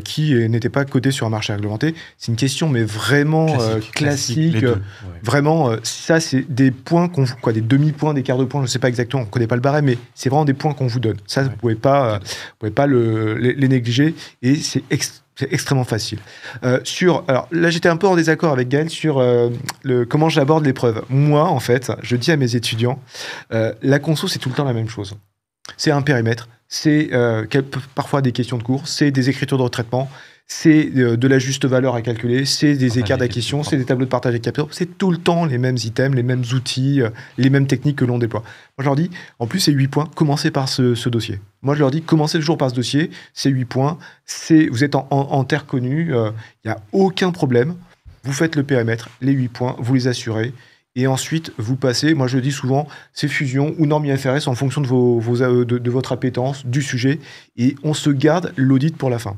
qui n'étaient pas cotés sur un marché réglementé. C'est une question, mais vraiment classique. les deux, ouais. Vraiment, ça, c'est des points des demi-points, des quarts de points, je ne sais pas exactement, on ne connaît pas le barème, mais c'est vraiment des points qu'on vous donne. Ça, vous ne pouvez pas les négliger, et c'est extrêmement facile. Alors là, j'étais un peu en désaccord avec Gaël sur comment j'aborde l'épreuve. Moi, en fait, je dis à mes étudiants, la conso, c'est tout le temps la même chose. C'est un périmètre, c'est parfois des questions de cours, c'est des écritures de retraitement, c'est de la juste valeur à calculer, c'est des écarts d'acquisition, c'est des tableaux de partage des capitaux, c'est tout le temps les mêmes items, les mêmes outils, les mêmes techniques que l'on déploie. Moi, je leur dis, en plus, c'est 8 points, commencez par ce dossier. Moi, je leur dis, commencez le jour par ce dossier, c'est 8 points, vous êtes en terre connue, il n'y a aucun problème, vous faites le périmètre, les 8 points, vous les assurez, et ensuite, vous passez, moi je le dis souvent, c'est fusion ou normes IFRS en fonction de votre appétence, du sujet, et on se garde l'audit pour la fin.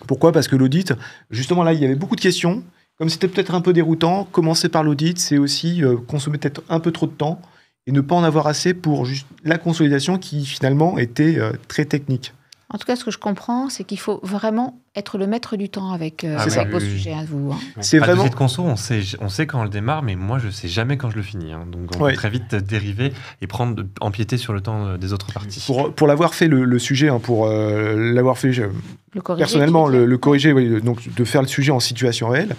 Pourquoi ? Parce que l'audit, justement là, il y avait beaucoup de questions. Comme c'était peut-être un peu déroutant, commencer par l'audit, c'est aussi consommer peut-être un peu trop de temps et ne pas en avoir assez pour juste la consolidation qui finalement était très technique. En tout cas, ce que je comprends, c'est qu'il faut vraiment être le maître du temps avec vos sujets à vous. Hein. C'est Pas vraiment... de conso, on sait quand on le démarre, mais moi, je ne sais jamais quand je le finis. Hein. Donc, on peut très vite dériver et empiéter sur le temps des autres parties. Pour l'avoir fait le sujet, pour l'avoir fait personnellement, le corriger, donc de faire le sujet en situation réelle,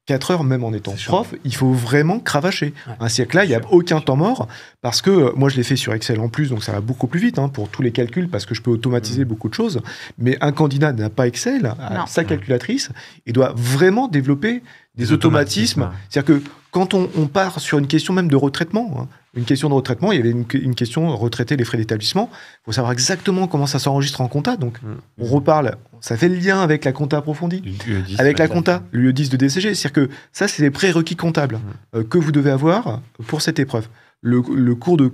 4 heures, même en étant prof, il faut vraiment cravacher. Ouais. C'est que là, il n'y a aucun temps mort, parce que moi, je l'ai fait sur Excel en plus, donc ça va beaucoup plus vite pour tous les calculs, parce que je peux automatiser beaucoup de choses. Mais un candidat n'a pas Excel, sa calculatrice, et doit vraiment développer des automatismes. C'est-à-dire que quand on part sur une question même de retraitement, une question de retraitement, il y avait une question retraiter les frais d'établissement. Il faut savoir exactement comment ça s'enregistre en compta. Donc, on reparle, ça fait le lien avec la compta approfondie, avec la compta, l'UE10 de DCG. C'est-à-dire que ça, c'est des prérequis comptables que vous devez avoir pour cette épreuve. Le cours de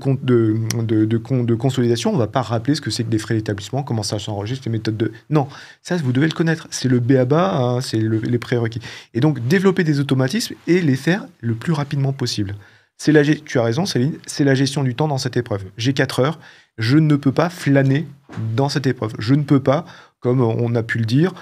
consolidation, on ne va pas rappeler ce que c'est que des frais d'établissement, comment ça s'enregistre, les méthodes de... Non, ça, vous devez le connaître. C'est le b.a.-ba, c'est les prérequis. Et donc, développer des automatismes et les faire le plus rapidement possible. Tu as raison, Céline, c'est la gestion du temps dans cette épreuve. J'ai 4 heures, je ne peux pas flâner dans cette épreuve. Je ne peux pas, comme on a pu le dire,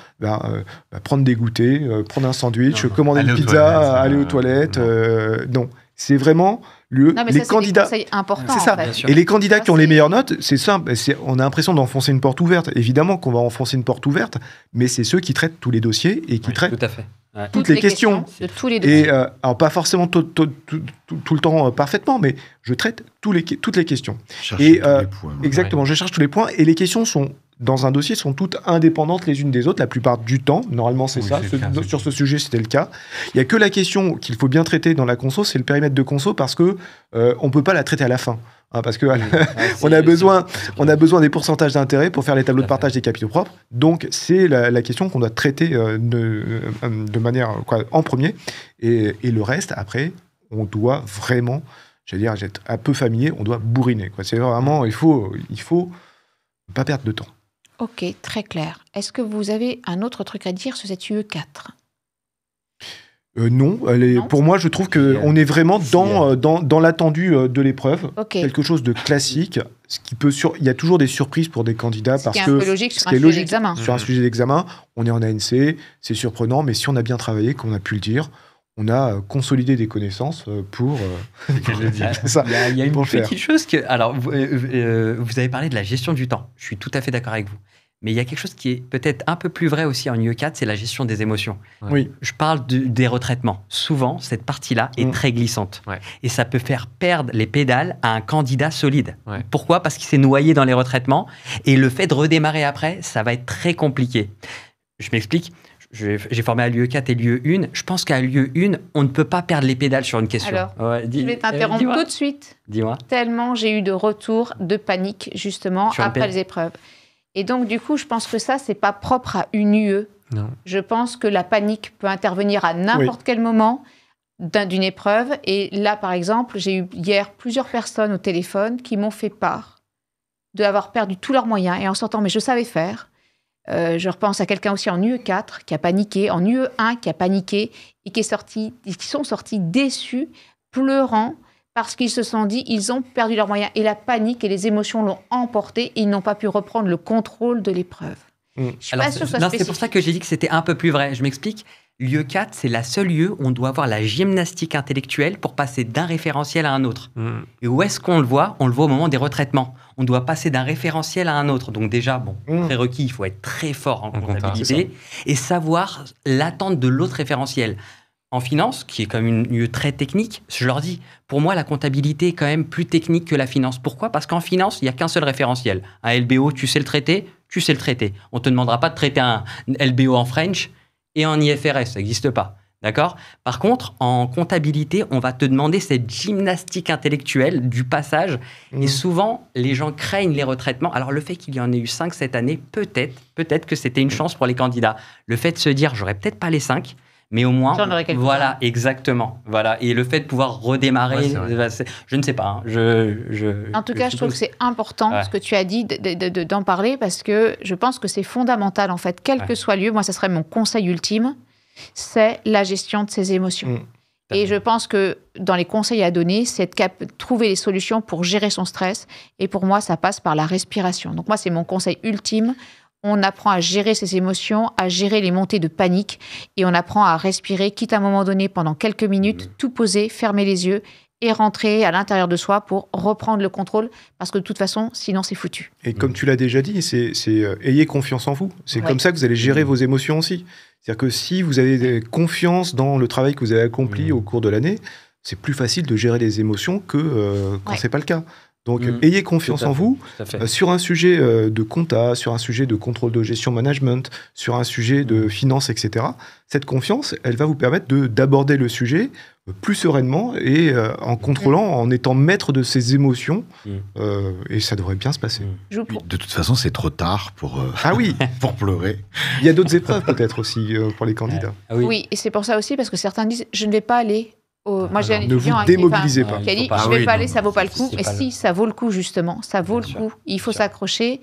prendre des goûters, prendre un sandwich, commander une pizza, aller aux toilettes. Non, c'est vraiment... les candidats, c'est important. C'est ça. En fait. Et les candidats qui ont les meilleures notes, c'est simple. On a l'impression d'enfoncer une porte ouverte. Évidemment qu'on va enfoncer une porte ouverte, mais c'est ceux qui traitent tous les dossiers et qui traitent tout à fait. toutes les questions. De tous les dossiers. Et alors pas forcément tout le temps parfaitement, mais je traite toutes les questions. Tous les points. Exactement, je cherche tous les points. Et les questions dans un dossier sont toutes indépendantes les unes des autres la plupart du temps. Normalement, c'est ça. Sur ce sujet, c'était le cas. Il n'y a que la question qu'il faut bien traiter dans la conso, c'est le périmètre de conso, parce que on ne peut pas la traiter à la fin. Parce que on a besoin des pourcentages d'intérêt pour faire les tableaux de partage des capitaux propres. Donc, c'est la question qu'on doit traiter de manière en premier. Et le reste, après, on doit vraiment, j'allais dire, être un peu familier, on doit bourriner. C'est vraiment, il faut pas perdre de temps. Ok, très clair. Est-ce que vous avez un autre truc à dire sur cette UE4 ? Non, pour moi, je trouve qu'on est vraiment dans l'attendu de l'épreuve. Okay. Quelque chose de classique. Il y a toujours des surprises pour des candidats. Ce qui est un peu logique sur un sujet d'examen. Sur un sujet d'examen, on est en ANC, c'est surprenant, mais si on a bien travaillé, comme on a pu le dire, on a consolidé des connaissances pour... Il y a une petite chose que... Alors, vous avez parlé de la gestion du temps. Je suis tout à fait d'accord avec vous. Mais il y a quelque chose qui est peut-être un peu plus vrai aussi en UE4, c'est la gestion des émotions. Oui. Je parle des retraitements. Souvent, cette partie-là est très glissante. Ouais. Et ça peut faire perdre les pédales à un candidat solide. Ouais. Pourquoi ? Parce qu'il s'est noyé dans les retraitements. Et le fait de redémarrer après, ça va être très compliqué. Je m'explique. J'ai formé à l'UE4 et l'UE1. Je pense qu'à l'UE1, on ne peut pas perdre les pédales sur une question. Alors, je vais t'interrompre tout de suite. Dis-moi. Tellement j'ai eu de retours de panique, justement, après les épreuves. Et donc, du coup, je pense que ça, c'est pas propre à une UE. Non. Je pense que la panique peut intervenir à n'importe quel moment d'une épreuve. Et là, par exemple, j'ai eu hier plusieurs personnes au téléphone qui m'ont fait part d'avoir perdu tous leurs moyens. Et en sortant, mais je savais faire. Je repense à quelqu'un aussi en UE4 qui a paniqué, en UE1 qui a paniqué et qui sont sortis déçus, pleurant, parce qu'ils se sont dit, ils ont perdu leurs moyens. Et la panique et les émotions l'ont emporté et ils n'ont pas pu reprendre le contrôle de l'épreuve. Je suis pas sûre que ce soit c'est spécifique. pour ça que j'ai dit que c'était un peu plus vrai. Je m'explique. L'UE 4, c'est la seule UE où on doit avoir la gymnastique intellectuelle pour passer d'un référentiel à un autre. Et où est-ce qu'on le voit ? On le voit au moment des retraitements. On doit passer d'un référentiel à un autre. Donc déjà, prérequis, il faut être très fort en comptabilité et savoir l'attente de l'autre référentiel. En finance, qui est comme une UE très technique, je leur dis, pour moi, la comptabilité est quand même plus technique que la finance. Pourquoi ? Parce qu'en finance, il n'y a qu'un seul référentiel. Un LBO, tu sais le traiter. On ne te demandera pas de traiter un LBO en French et en IFRS, ça n'existe pas. D'accord ? Par contre, en comptabilité, on va te demander cette gymnastique intellectuelle du passage. Et souvent, les gens craignent les retraitements. Alors, le fait qu'il y en ait eu 5 cette année, peut-être que c'était une chance pour les candidats. Le fait de se dire, j'aurais peut-être pas les 5, mais au moins, voilà, exactement. Voilà. Et le fait de pouvoir redémarrer, je ne sais pas. En tout cas, je trouve que c'est important ce que tu as dit d'en parler parce que je pense que c'est fondamental en fait, quel que soit lieu. Moi, ça serait mon conseil ultime, c'est la gestion de ses émotions. Et je pense que dans les conseils à donner, c'est de trouver les solutions pour gérer son stress. Et pour moi, ça passe par la respiration. Donc moi, c'est mon conseil ultime. On apprend à gérer ses émotions, à gérer les montées de panique et on apprend à respirer, quitte à un moment donné, pendant quelques minutes, tout poser, fermer les yeux et rentrer à l'intérieur de soi pour reprendre le contrôle parce que de toute façon, sinon, c'est foutu. Et comme tu l'as déjà dit, c'est ayez confiance en vous. C'est comme ça que vous allez gérer vos émotions aussi. C'est-à-dire que si vous avez confiance dans le travail que vous avez accompli au cours de l'année, c'est plus facile de gérer les émotions que quand c'est pas le cas. Donc, ayez confiance en vous sur un sujet de compta, sur un sujet de contrôle de gestion management, sur un sujet de finance, etc. Cette confiance, elle va vous permettre d'aborder le sujet plus sereinement et en contrôlant, en étant maître de ses émotions. Et ça devrait bien se passer. De toute façon, c'est trop tard pour, pour pleurer. Il y a d'autres épreuves peut-être aussi pour les candidats. Oui, et c'est pour ça aussi, parce que certains disent « je ne vais pas aller ». Moi, j'ai un ne vous étudiant démobilisez pas. qui a dit je ne vais pas aller, ça vaut pas le coup. Mais si, ça vaut le coup, justement. Ça vaut le coup. Il faut s'accrocher.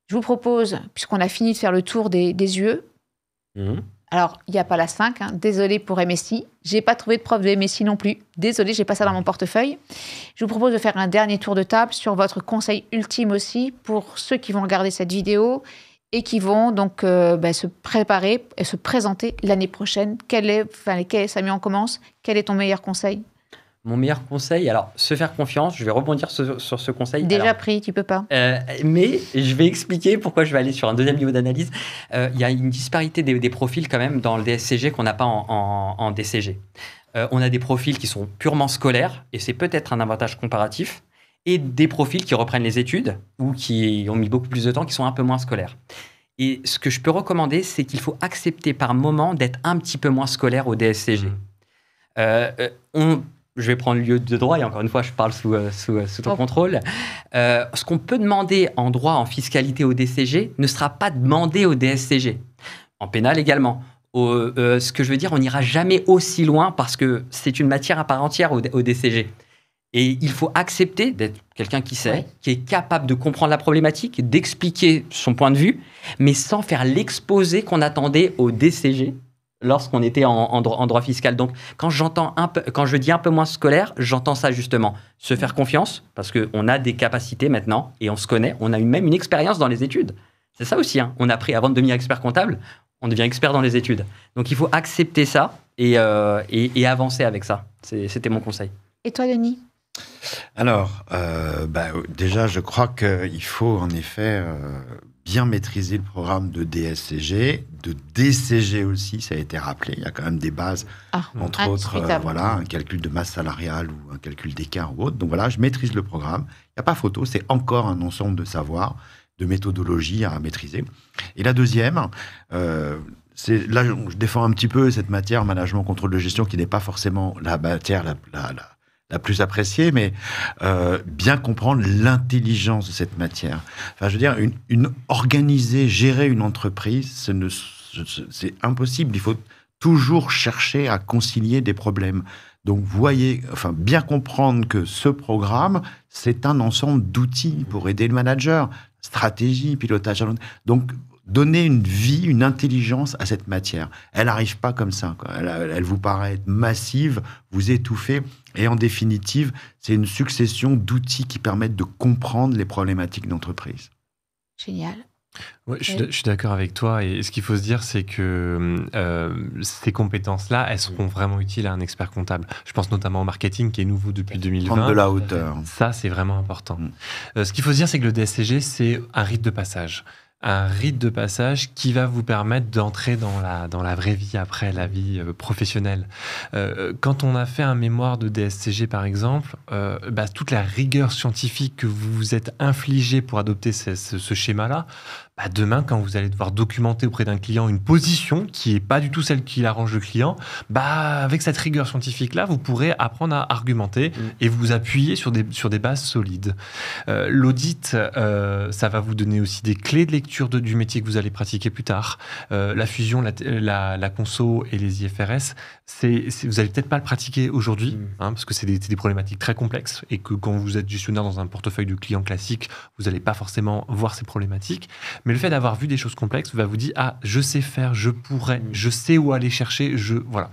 Je vous propose, puisqu'on a fini de faire le tour des UE, alors, il n'y a pas la 5. Désolé pour MSI. Je n'ai pas trouvé de prof de MSI non plus. Désolé, je n'ai pas ça dans mon portefeuille. Je vous propose de faire un dernier tour de table sur votre conseil ultime aussi pour ceux qui vont regarder cette vidéo et qui vont donc se préparer et se présenter l'année prochaine. Samy, on commence. Quel est ton meilleur conseil ? Mon meilleur conseil, alors, se faire confiance. Je vais rebondir sur ce conseil. Déjà pris, tu peux pas. Mais je vais expliquer pourquoi je vais aller sur un deuxième niveau d'analyse. Il y a une disparité des profils quand même dans le DSCG qu'on n'a pas en DCG. On a des profils qui sont purement scolaires, et c'est peut-être un avantage comparatif, et des profils qui reprennent les études ou qui ont mis beaucoup plus de temps, qui sont un peu moins scolaires. Et ce que je peux recommander, c'est qu'il faut accepter par moment d'être un petit peu moins scolaire au DSCG. Je vais prendre le lieu de droit, et encore une fois, je parle sous ton contrôle. Ce qu'on peut demander en droit, en fiscalité au DCG, ne sera pas demandé au DSCG. En pénal également. Ce que je veux dire, on n'ira jamais aussi loin parce que c'est une matière à part entière au DCG. Et il faut accepter d'être quelqu'un qui sait, qui est capable de comprendre la problématique, d'expliquer son point de vue, mais sans faire l'exposé qu'on attendait au DCG lorsqu'on était en droit fiscal. Donc, quand je dis un peu moins scolaire, j'entends ça justement. Se faire confiance, parce qu'on a des capacités maintenant, et on se connaît, on a même une expérience dans les études. C'est ça aussi, on a appris avant de devenir expert comptable, on devient expert dans les études. Donc, il faut accepter ça et avancer avec ça. C'était mon conseil. Et toi, Denis ? Alors, déjà, je crois qu'il faut en effet bien maîtriser le programme de DSCG, de DCG aussi, ça a été rappelé. Il y a quand même des bases, entre autres, un calcul de masse salariale ou un calcul d'écart ou autre. Donc voilà, je maîtrise le programme. Il n'y a pas photo, c'est encore un ensemble de savoirs, de méthodologies à maîtriser. Et la deuxième, là, je défends un petit peu cette matière management, contrôle de gestion, qui n'est pas forcément la matière la plus appréciée, mais bien comprendre l'intelligence de cette matière. Enfin, je veux dire, gérer une entreprise, c'est impossible. Il faut toujours chercher à concilier des problèmes. Donc, bien comprendre que ce programme, c'est un ensemble d'outils pour aider le manager, stratégie, pilotage. Donc, donner une vie, une intelligence à cette matière. Elle n'arrive pas comme ça. Elle vous paraît massive, vous étouffez. Et en définitive, c'est une succession d'outils qui permettent de comprendre les problématiques d'entreprise. Génial. Ouais, je suis d'accord avec toi. Et ce qu'il faut se dire, c'est que ces compétences-là, elles seront vraiment utiles à un expert comptable. Je pense notamment au marketing, qui est nouveau depuis 2020. Prendre de la hauteur. Ça, c'est vraiment important. Ce qu'il faut se dire, c'est que le DSCG, c'est un rite de passage. Un rite de passage qui va vous permettre d'entrer dans la vraie vie après, la vie professionnelle. Quand on a fait un mémoire de DSCG, par exemple, toute la rigueur scientifique que vous vous êtes infligée pour adopter ce schéma-là, demain, quand vous allez devoir documenter auprès d'un client une position qui n'est pas du tout celle qui arrange le client, avec cette rigueur scientifique-là, vous pourrez apprendre à argumenter et vous appuyer sur des bases solides. L'audit, ça va vous donner aussi des clés de lecture du métier que vous allez pratiquer plus tard. La fusion, la conso et les IFRS, vous n'allez peut-être pas le pratiquer aujourd'hui, parce que c'est des problématiques très complexes et que quand vous êtes gestionnaire dans un portefeuille de clients classique, vous n'allez pas forcément voir ces problématiques. Mais le fait d'avoir vu des choses complexes va vous dire je sais faire, je pourrais, je sais où aller chercher, voilà.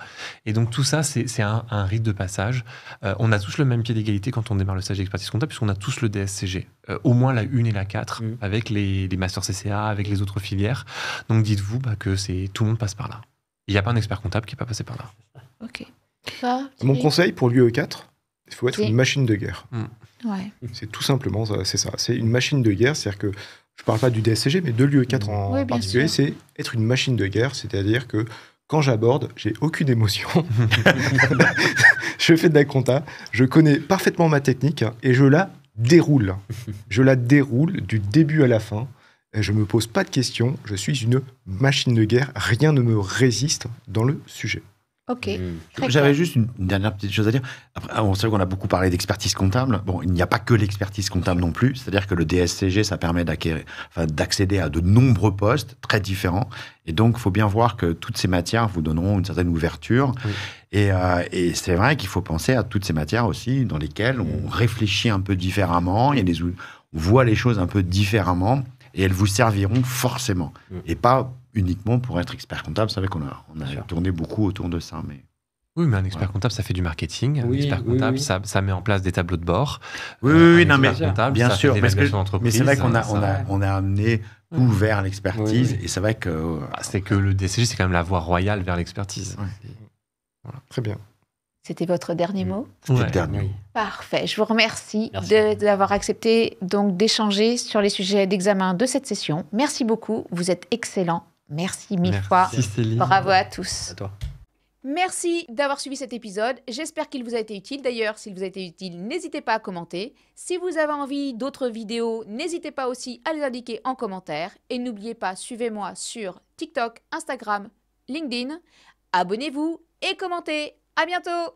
Et donc tout ça, c'est un rite de passage. On a tous le même pied d'égalité quand on démarre le stage d'expertise comptable, puisqu'on a tous le DSCG, au moins la 1 et la 4, avec les masters CCA, avec les autres filières. Donc dites-vous que tout le monde passe par là. Il n'y a pas un expert comptable qui n'est pas passé par là. Ok. Mon conseil pour l'UE4, il faut être une machine de guerre. Ouais. C'est tout simplement ça, c'est ça. C'est une machine de guerre, c'est-à-dire que je ne parle pas du DSCG, mais de l'UE4 en particulier, c'est être une machine de guerre, c'est-à-dire que quand j'aborde, j'ai aucune émotion. Je fais de la compta, je connais parfaitement ma technique et je la déroule. Je la déroule du début à la fin. Et je ne me pose pas de questions. Je suis une machine de guerre. Rien ne me résiste dans le sujet. Ok. J'avais juste une dernière petite chose à dire. Après, on sait qu'on a beaucoup parlé d'expertise comptable. Bon, il n'y a pas que l'expertise comptable non plus. C'est-à-dire que le DSCG, ça permet d'accéder à de nombreux postes très différents. Et donc, il faut bien voir que toutes ces matières vous donneront une certaine ouverture. Oui. Et c'est vrai qu'il faut penser à toutes ces matières aussi dans lesquelles on réfléchit un peu différemment. On voit les choses un peu différemment. Et elles vous serviront forcément. Et pas uniquement pour être expert comptable. Vous savez qu'on a tourné beaucoup autour de ça. Mais... Oui, mais un expert comptable, ça fait du marketing. Un expert comptable, ça met en place des tableaux de bord. Oui, non, mais comptable, bien ça sûr. fait Mais c'est vrai qu'on a amené tout vers l'expertise. Oui. Et c'est vrai que... c'est que le DCG, c'est quand même la voie royale vers l'expertise. Voilà. Très bien. C'était votre dernier mot ? C'était le dernier. Parfait. Je vous remercie d'avoir accepté donc d'échanger sur les sujets d'examen de cette session. Merci beaucoup. Vous êtes excellents. Merci mille fois. Céline. Bravo à tous. À toi. Merci d'avoir suivi cet épisode. J'espère qu'il vous a été utile. D'ailleurs, s'il vous a été utile, n'hésitez pas à commenter. Si vous avez envie d'autres vidéos, n'hésitez pas aussi à les indiquer en commentaire. Et n'oubliez pas, suivez-moi sur TikTok, Instagram, LinkedIn. Abonnez-vous et commentez. À bientôt!